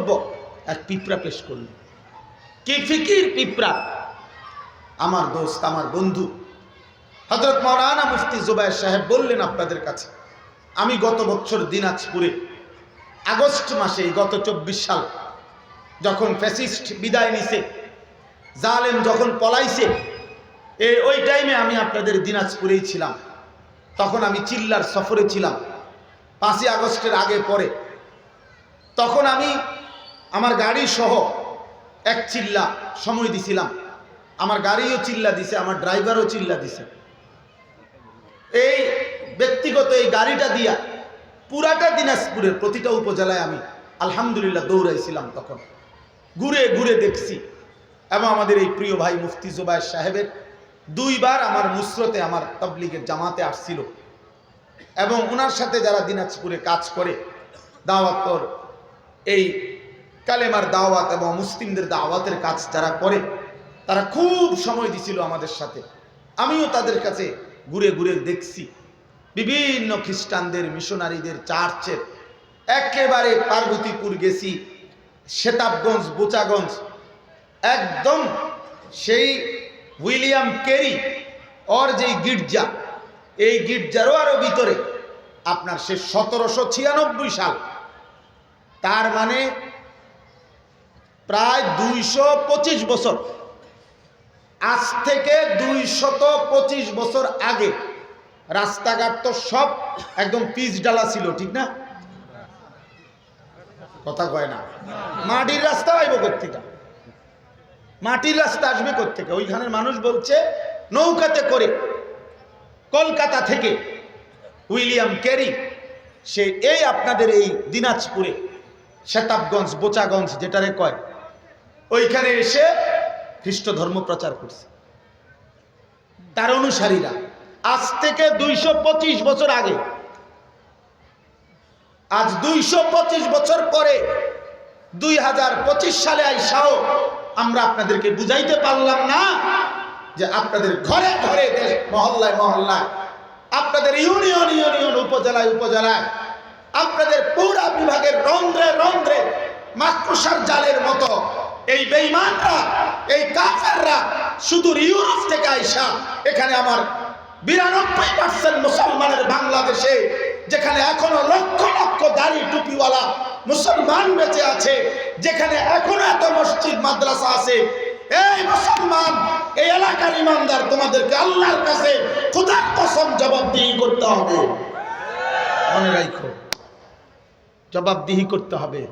বক্তব্য এক পিঁপড়া পেশ করল। কি ফিকির পিঁপড়া! আমার দোস্ত, আমার বন্ধু হযরত মাওলানা মুফতি জুবায়ের সাহেব বললেন আপনাদের কাছে, আমি গত বছর দিনাজপুরে আগস্ট মাসে, গত 24 সাল, যখন ফ্যাসিস্ট বিদায় নিছে, জালেম যখন পলাইছে, ওই টাইমে আমি আপনাদের দিনাজপুরেই ছিলাম। তখন আমি চিল্লার সফরে ছিলাম 5ই আগস্টের আগে পরে। তখন আমি আমার গাড়ি সহ এক চিল্লা সময় দিছিলাম। আমার গাড়িও চিল্লা দিছে, আমার ড্রাইভারও চিল্লা দিছে। এই ব্যক্তিগত এই গাড়িটা দিয়া পুরাটা দিনাজপুরের প্রতিটা উপজেলায় আমি আলহামদুলিল্লাহ দৌড়াইছিলাম। তখন ঘুরে ঘুরে দেখছি। এবং আমাদের এই প্রিয় ভাই মুফতি জুবায়ের সাহেবের 2 বার আমার মুসরতে, আমার তাবলীগের জামাতে আসছিল। এবং ওনার সাথে যারা দিনাজপুরে কাজ করে, দাওয়াতর এই কালেমার দাওয়াত এবং মুসলিমদের দাওয়াতের কাজ যারা করে, তারা খুব সময় দিছিল আমাদের সাথে। আমিও তাদের কাছে ঘুরে ঘুরে দেখছি। বিভিন্ন খ্রিস্টানদের, মিশনারিদের চার্চের, একেবারে পার্বতীপুর গেছি, সেতাবগঞ্জ, বোচাগঞ্জ, একদম সেই উইলিয়াম কেরি ওর যেই গির্জা, এই গির্জারও আরো ভিতরে আপনার সে 1796 সাল, তার মানে প্রায় 225 বছর, আজ থেকে 225 বছর আগে রাস্তাঘাট তো সব একদম পিচ ডালা ছিল, ঠিক না? কথা কয় না। মাটির রাস্তা আইব কোত্থেকে? মাটির রাস্তা আসবে কোত্থেকে? ওইখানের মানুষ বলছে নৌকাতে করে কলকাতা থেকে উইলিয়াম কেরি সে এই আপনাদের এই দিনাজপুরে সেতাবগঞ্জ, বোচাগঞ্জ যেটারে কয়, ওইখানে এসে খ্রিস্ট ধর্ম প্রচার করছে। তার অনুসারীরা আজ থেকে 225 বছর আগে, আজ 225 বছর পরে 2025 সালে আইসাও আমরা আপনাদেরকে বুঝাইতে পারলাম না যে আপনাদের ঘরে ঘরে, দেশ মহল্লায় মহল্লায়, আপনাদের ইউনিয়ন ইউনিয়ন, উপজেলায় উপজেলায়, আপনাদের পুরা বিভাগের রন্ধ্রে রন্ধ্রে মাকড়সার জালের মতো এই বেঈমানরা, এই কাফেররা শুধু ইউরোপ থেকে আইসা এখানে আমার 92% মুসলমানের বাংলাদেশে, যেখানে এখনো লক্ষ লক্ষ দাড়ি টুপিওয়ালা মুসলমান বেঁচে আছে, যেখানে এখনো এত মসজিদ মাদ্রাসা আছে, এই মুসলমান, এই এলাকার ইমানদার, তোমাদেরকে আল্লাহর কাছে খোদার কসম জবাবদিহি করতে হবে। মনে রাখো, জবাবদিহি করতে হবে।